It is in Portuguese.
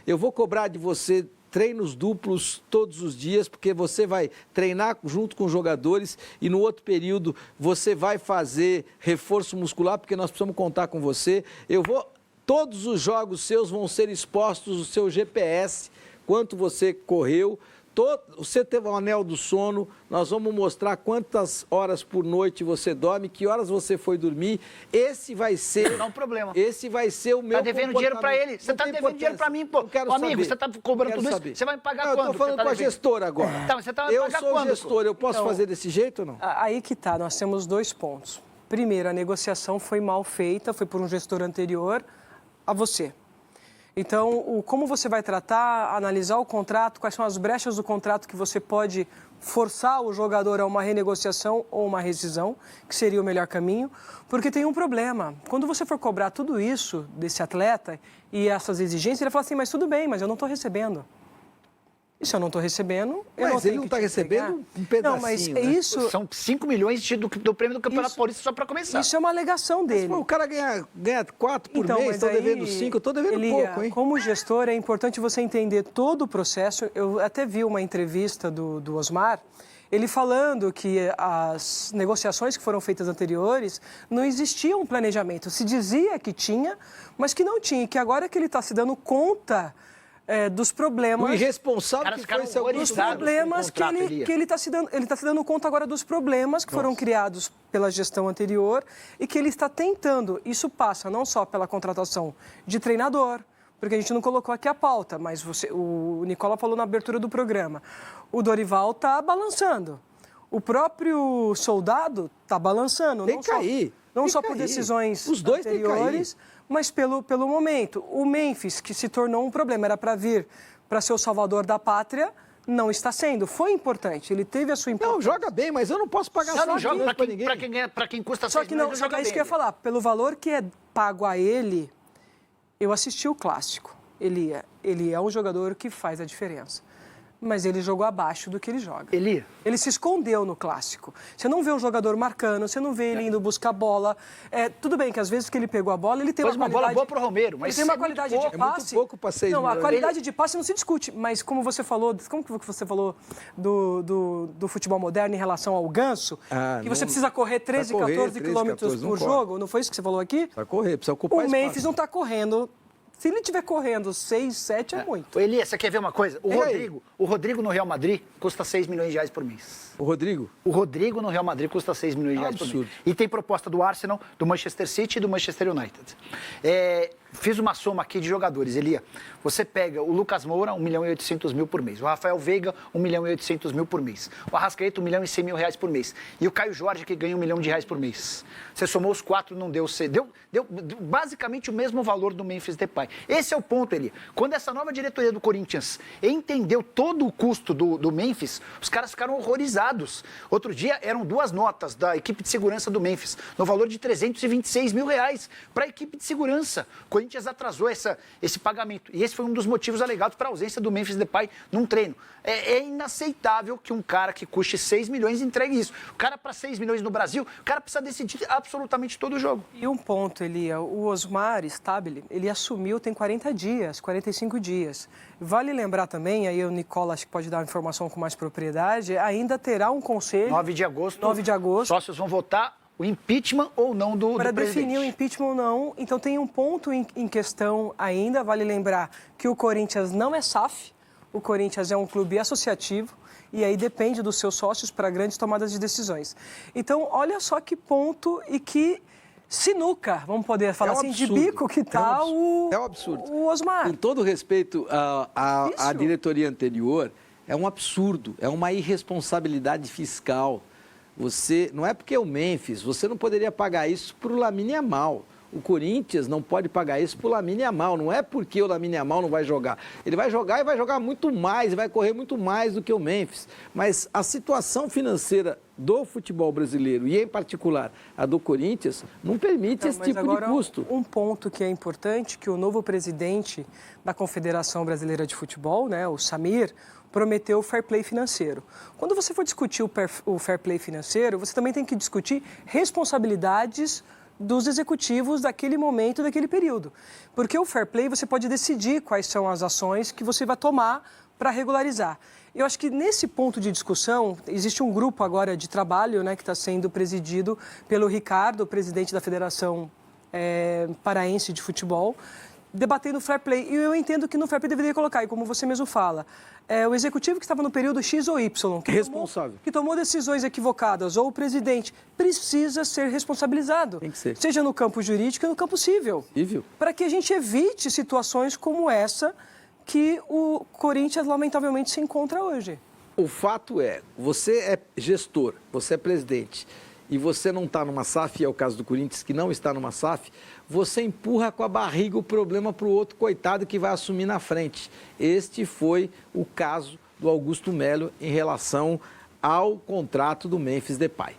eu vou cobrar de você treinos duplos todos os dias, porque você vai treinar junto com os jogadores e no outro período você vai fazer reforço muscular, porque nós precisamos contar com você. Todos os jogos seus vão ser expostos o seu GPS, quanto você correu. Você teve um anel do sono, nós vamos mostrar quantas horas por noite você dorme, que horas você foi dormir. Esse vai ser... Não é um problema. Esse vai ser o meu Tá devendo dinheiro pra ele. Você tá devendo dinheiro pra mim, pô. Quero Amigo, saber. você tá cobrando tudo isso, você vai me pagar quando? Eu tô falando com a gestora agora. Tá, mas você tá Eu pagar sou quando, gestor, eu posso fazer desse jeito ou não? Aí que tá, nós temos 2 pontos. Primeiro, a negociação foi mal feita, foi por um gestor anterior a você. Então, como você vai tratar, analisar o contrato, quais são as brechas do contrato que você pode forçar o jogador a uma renegociação ou uma rescisão, que seria o melhor caminho, porque tem um problema. Quando você for cobrar tudo isso desse atleta e essas exigências, ele vai falar assim, mas tudo bem, mas eu não estou recebendo. E se eu não estou recebendo, eu não tenho. Mas ele não está recebendo um pedacinho, não, mas né? isso... São 5 milhões do prêmio do Campeonato Paulista só para começar. Isso é uma alegação dele. Mas, pô, o cara ganha 4 por mês, estou devendo 5, eu estou devendo pouco, hein? Como gestor, é importante você entender todo o processo. Eu até vi uma entrevista do Osmar, ele falando que as negociações que foram feitas anteriores não existia um planejamento. Se dizia que tinha, mas que não tinha. E que agora que ele está se dando conta... dos problemas... O irresponsável que foi seu dos problemas que ele está se dando conta agora dos problemas que foram criados pela gestão anterior e que ele está tentando. Isso passa não só pela contratação de treinador, porque a gente não colocou aqui a pauta, mas o Nicola falou na abertura do programa. O Dorival está balançando. O próprio Soldado está balançando. Tem que cair. Não só por decisões Os dois anteriores, mas pelo momento. O Memphis, que se tornou um problema, era para vir para ser o salvador da pátria, não está sendo. Foi importante, ele teve a sua importância. Não, joga bem, mas eu não posso pagar só não joga para ninguém. Para quem custa 6 Só que milhões, não, é isso que eu ia falar. Pelo valor que é pago a ele, eu assisti o Clássico. Ele é um jogador que faz a diferença. Mas ele jogou abaixo do que ele joga. Ele se escondeu no Clássico. Você não vê o jogador marcando, você não vê ele indo buscar a bola. Tudo bem que às vezes que ele pegou a bola, ele tem uma qualidade... bola boa pro Romero, mas ele tem uma qualidade de passe... É muito pouco para 6 milhões. Não, a qualidade de passe não se discute. Mas como você falou do futebol moderno em relação ao ganso, que você precisa correr 13, 14 quilômetros por jogo, não foi isso que você falou aqui? Precisa correr, precisa ocupar espaço. O Memphis não está correndo... Se ele estiver correndo 6, 7, é muito. Elias, você quer ver uma coisa? O Rodrigo no Real Madrid custa 6 milhões de reais por mês. O Rodrigo? O Rodrigo no Real Madrid custa 6 milhões de reais por mês. E tem proposta do Arsenal, do Manchester City e do Manchester United. Fiz uma soma aqui de jogadores, Elia. Você pega o Lucas Moura, 1.800.000 por mês. O Rafael Veiga, 1.800.000 por mês. O Arrascaeta, 1.100.000 reais por mês. E o Caio Jorge, que ganha 1 milhão de reais por mês. Você somou os 4, não deu... Deu basicamente o mesmo valor do Memphis Depay. Esse é o ponto, Elia. Quando essa nova diretoria do Corinthians entendeu todo o custo do Memphis, os caras ficaram horrorizados. Outro dia, eram 2 notas da equipe de segurança do Memphis, no valor de 326 mil reais para a equipe de segurança. O Corinthians atrasou esse pagamento. E esse foi um dos motivos alegados para a ausência do Memphis Depay num treino. É inaceitável que um cara que custe 6 milhões entregue isso. O cara, para 6 milhões no Brasil, o cara precisa decidir absolutamente todo o jogo. E um ponto, Elia, o Osmar Stabile, ele assumiu tem 40 dias, 45 dias. Vale lembrar também, aí o Nicola acho que pode dar uma informação com mais propriedade, ainda terá um conselho... 9 de agosto. Sócios vão votar o impeachment ou não do presidente. Para definir o impeachment ou não. Então tem um ponto em questão ainda, vale lembrar que o Corinthians não é SAF, o Corinthians é um clube associativo e aí depende dos seus sócios para grandes tomadas de decisões. Então, olha só que ponto e que sinuca, vamos poder falar assim, de bico que está o Osmar. Com todo respeito à diretoria anterior, é um absurdo, é uma irresponsabilidade fiscal. Não é porque é o Memphis, você não poderia pagar isso para o Lamine Yamal. O Corinthians não pode pagar isso para o Lamine Yamal. Não é porque o Lamine Yamal não vai jogar. Ele vai jogar e vai jogar muito mais, e vai correr muito mais do que o Memphis. Mas a situação financeira do futebol brasileiro, e em particular a do Corinthians, não permite esse tipo de custo. Um ponto que é importante, que o novo presidente da Confederação Brasileira de Futebol, né, o Samir, prometeu o fair play financeiro. Quando você for discutir o fair play financeiro, você também tem que discutir responsabilidades dos executivos daquele momento, daquele período. Porque o fair play, você pode decidir quais são as ações que você vai tomar para regularizar. Eu acho que nesse ponto de discussão, existe um grupo agora de trabalho, né, que está sendo presidido pelo Ricardo, presidente da Federação Paraense de Futebol, debatendo o fair play. E eu entendo que no fair play deveria colocar, e como você mesmo fala, o executivo que estava no período X ou Y, que tomou decisões equivocadas, ou o presidente, precisa ser responsabilizado. Tem que ser. Seja no campo jurídico e no campo civil. Para que a gente evite situações como essa que o Corinthians, lamentavelmente, se encontra hoje. O fato é, você é gestor, você é presidente, e você não está numa SAF, e é o caso do Corinthians, que não está numa SAF, você empurra com a barriga o problema para o outro coitado que vai assumir na frente. Este foi o caso do Augusto Melo em relação ao contrato do Memphis Depay.